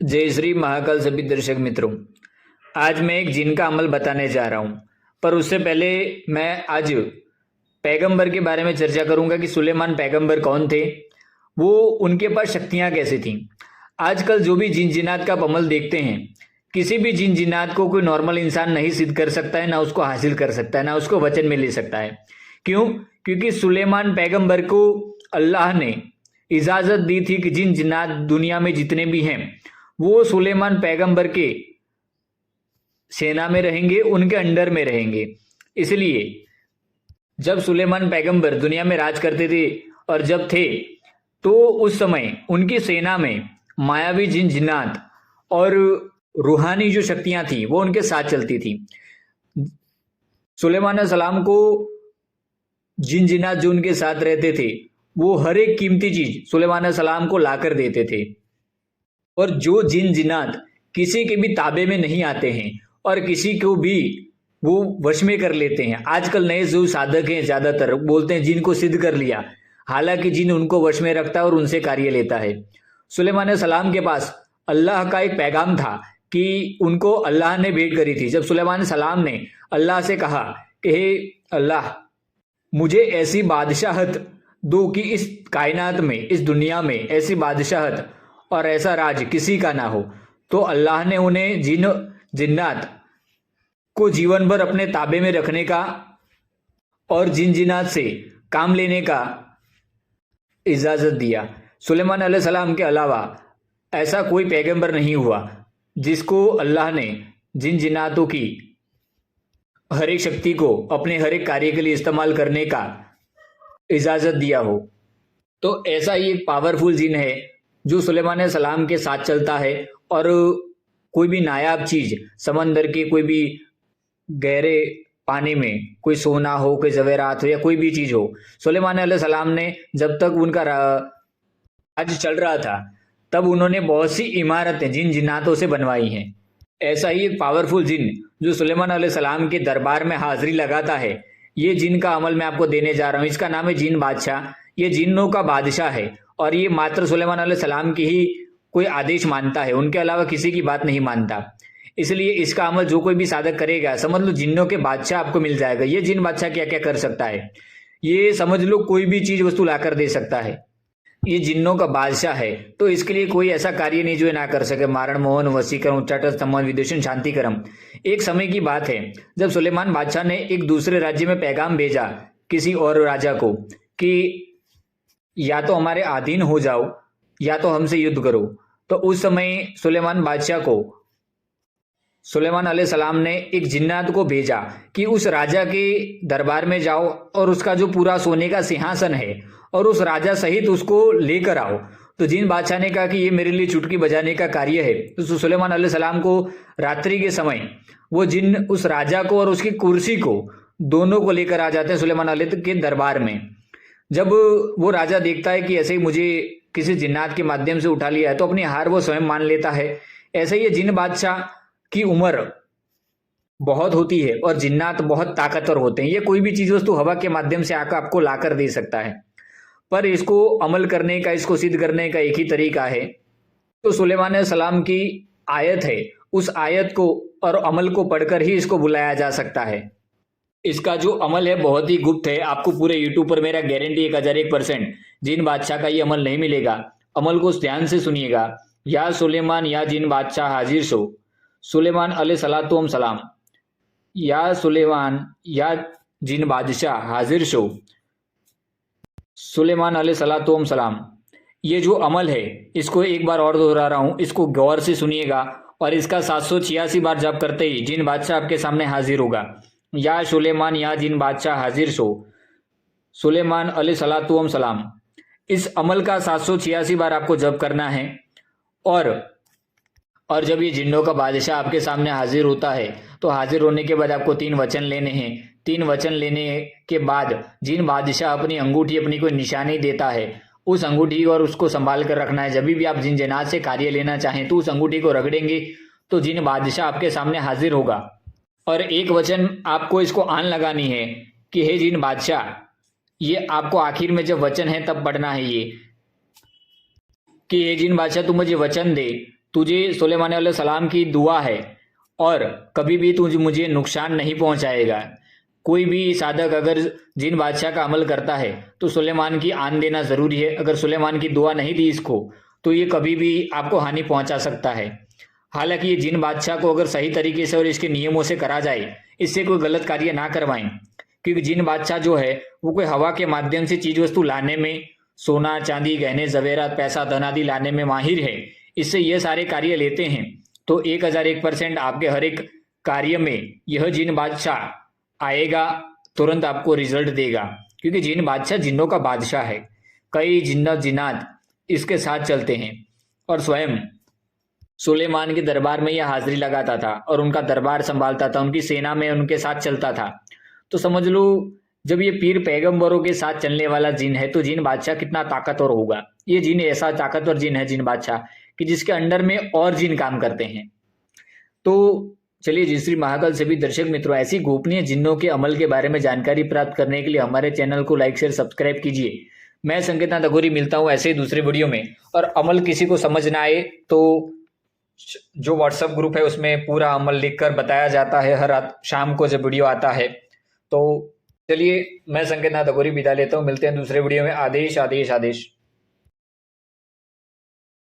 जय श्री महाकाल सभी दर्शक मित्रों। आज मैं एक जिन का अमल बताने जा रहा हूं, पर उससे पहले मैं आज पैगंबर के बारे में चर्चा करूंगा कि सुलेमान पैगंबर कौन थे, वो उनके पास शक्तियां कैसी थीं। आजकल जो भी जिन जिनात का आप अमल देखते हैं, किसी भी जिन जिनात को कोई नॉर्मल इंसान नहीं सिद्ध कर सकता है, ना उसको हासिल कर सकता है, ना उसको वचन में ले सकता है। क्यों? क्योंकि सुलेमान पैगंबर को अल्लाह ने इजाजत दी थी कि जिन जिन्नात दुनिया में जितने भी हैं वो सुलेमान पैगंबर के सेना में रहेंगे, उनके अंडर में रहेंगे। इसलिए जब सुलेमान पैगंबर दुनिया में राज करते थे और जब थे, तो उस समय उनकी सेना में मायावी जिन जिन्नात और रूहानी जो शक्तियां थी वो उनके साथ चलती थी। सुलेमान अलैहिस्सलाम को जिन जिन्नात जो उनके साथ रहते थे वो हर एक कीमती चीज सुलेमान अलैहिस्सलाम को लाकर देते थे। और जो जिन जिन्नात किसी के भी ताबे में नहीं आते हैं और किसी को भी वो वश में कर लेते हैं। आजकल नए जो साधक हैं ज्यादातर बोलते हैं जिन को सिद्ध कर लिया, हालांकि जिन उनको वश में रखता है और उनसे कार्य लेता है। सुलेमान अलैहिस्सलाम के पास अल्लाह का एक पैगाम था कि उनको अल्लाह ने भेंट करी थी। जब सुलेमान अलैहिस्सलाम ने अल्लाह से कहा कि हे अल्लाह, मुझे ऐसी बादशाहत दो कि इस कायनात में, इस दुनिया में ऐसी बादशाहत और ऐसा राज किसी का ना हो, तो अल्लाह ने उन्हें जिन जिन्नात को जीवन भर अपने ताबे में रखने का और जिन जिन्नात से काम लेने का इजाजत दिया। सुलेमान अलैहिस्सलाम के अलावा ऐसा कोई पैगंबर नहीं हुआ जिसको अल्लाह ने जिन जिन्नातों की हर एक शक्ति को अपने हर एक कार्य के लिए इस्तेमाल करने का इजाजत दिया हो। तो ऐसा ही एक पावरफुल जिन है जो सुलेमान अलैहिस्सलाम के साथ चलता है और कोई भी नायाब चीज, समंदर के कोई भी गहरे पानी में कोई सोना हो, कोई जवेरात हो या कोई भी चीज हो, सुलेमान अलैहिस्सलाम ने जब तक उनका राज चल रहा था तब उन्होंने बहुत सी इमारतें जिन जिन्नातों से बनवाई हैं। ऐसा ही एक पावरफुल जिन जो सुलेमान अलैहिस्सलाम के दरबार में हाजिरी लगाता है, ये जिन का अमल मैं आपको देने जा रहा हूं। इसका नाम है जिन बादशाह। ये जिन्नों का बादशाह है और ये मात्र सुलेमान अलैहिस्सलाम की ही कोई आदेश मानता है, उनके अलावा किसी की बात नहीं मानता। इसलिए इसका अमल जो कोई भी साधक करेगा, समझ लो जिन्नों के बादशाह आपको मिल जाएगा। ये जिन बादशाह क्या क्या कर सकता है, ये समझ लो कोई भी चीज वस्तु लाकर दे सकता है। ये जिन्नों का बादशाह है, तो इसके लिए कोई ऐसा कार्य नहीं जो ना कर सके। मारण, मोहन, वशीकरण, उच्चाटन, स्तंभन, विदूषण, शांतिकरम। एक समय की बात है जब सुलेमान बादशाह ने एक दूसरे राज्य में पैगाम भेजा किसी और राजा को कि या तो हमारे अधीन हो जाओ या तो हमसे युद्ध करो। तो उस समय सुलेमान बादशाह को सुलेमान अलैहिस्सलाम ने एक जिन्नात को भेजा कि उस राजा के दरबार में जाओ और उसका जो पूरा सोने का सिंहासन है और उस राजा सहित उसको लेकर आओ। तो जिन बादशाह ने कहा कि ये मेरे लिए चुटकी बजाने का कार्य है। तो सुलेमान अलैहिस्सलाम को रात्रि के समय वो जिन उस राजा को और उसकी कुर्सी को दोनों को लेकर आ जाते हैं सुलेमान अलैहि के दरबार में। जब वो राजा देखता है कि ऐसे ही मुझे किसी जिन्नात के माध्यम से उठा लिया है, तो अपनी हार वो स्वयं मान लेता है। ऐसे ही जिन बादशाह की उम्र बहुत होती है और जिन्नात बहुत ताकतवर होते हैं। ये कोई भी चीज वस्तु हवा के माध्यम से आकर आपको लाकर दे सकता है, पर इसको अमल करने का, इसको सिद्ध करने का एक ही तरीका है। तो सुलेमान अलैहिस्सलाम की आयत है, उस आयत को और अमल को पढ़कर ही इसको बुलाया जा सकता है। इसका जो अमल है बहुत ही गुप्त है। आपको पूरे यूट्यूब पर मेरा गारंटी 1001% जिन बादशाह का ये अमल नहीं मिलेगा। अमल को ध्यान से सुनिएगा। या सुलेमान या जिन बादशाह हाजिर सो, सुलेमान अलैहिस्सलाम सलाम। या सुलेमान या जिन बादशाह हाजिर सो, सुलेमान अलैहिस्सलाम सलाम। ये जो अमल है इसको एक बार और दोहरा रहा हूं, इसको गौर से सुनिएगा और इसका 786 बार जप करते ही जिन बादशाह आपके सामने हाजिर होगा। या सुलेमान या जिन बादशाह हाजिर सो, सुलेमान अलैहिस्सलाम सलाम। इस अमल का 786 बार आपको जप करना है। और जब ये जिन्नों का बादशाह आपके सामने हाजिर होता है तो हाजिर होने के बाद आपको 3 वचन लेने हैं। 3 वचन लेने के बाद जिन बादशाह अपनी अंगूठी, अपनी कोई निशानी देता है, उस अंगूठी और उसको संभाल कर रखना है। जब भी आप जिन जिन्नात से कार्य लेना चाहें तो उस अंगूठी को रगड़ेंगे तो जिन बादशाह आपके सामने हाजिर होगा। और एक वचन आपको इसको आन लगानी है कि हे जिन बादशाह, ये आपको आखिर में जब वचन है तब पढ़ना है ये कि हे जिन बादशाह तू मुझे वचन दे तुझे सुलेमान अलैहिस्सलाम की दुआ है और कभी भी तुझे मुझे नुकसान नहीं पहुंचाएगा। कोई भी साधक अगर जिन बादशाह का अमल करता है तो सुलेमान की आन देना ज़रूरी है। अगर सुलेमान की दुआ नहीं दी इसको तो ये कभी भी आपको हानि पहुंचा सकता है। हालांकि ये जिन बादशाह को अगर सही तरीके से और इसके नियमों से करा जाए, इससे कोई गलत कार्य ना करवाएं, क्योंकि जिन बादशाह जो है वो कोई हवा के माध्यम से चीज वस्तु लाने में, सोना चांदी गहने जवेरात पैसा धन आदि लाने में माहिर है, इससे ये सारे कार्य लेते हैं तो 1001% आपके हर एक कार्य में यह जिन बादशाह आएगा, तुरंत आपको रिजल्ट देगा। क्योंकि जिन बादशाह जिन्नों का बादशाह है, कई जिन्नत जिन्नात इसके साथ चलते हैं और स्वयं सुलेमान के दरबार में यह हाजिरी लगाता था और उनका दरबार संभालता था, उनकी सेना में उनके साथ चलता था। तो समझ लो जब ये पीर पैगंबरों के साथ चलने वाला जिन है तो जिन बादशाह कितना ताकतवर होगा। ये जिन ऐसा ताकतवर जिन है, जिन बादशाह कि जिसके अंडर में और जिन काम करते हैं। तो चलिए जी, श्री महाकाल सभी दर्शक मित्रों, ऐसी गोपनीय जिन्नों के अमल के बारे में जानकारी प्राप्त करने के लिए हमारे चैनल को लाइक शेयर सब्सक्राइब कीजिए। मैं संकेतनाथ अघोरी मिलता हूं ऐसे ही दूसरे वीडियो में। और अमल किसी को समझ ना आए तो जो व्हाट्सएप ग्रुप है उसमें पूरा अमल लिखकर बताया जाता है हर रात शाम को जब वीडियो आता है। तो चलिए, मैं संकेतनाथ अघोरी विदा लेता हूँ। मिलते हैं दूसरे वीडियो में। आदेश आदेश आदेश।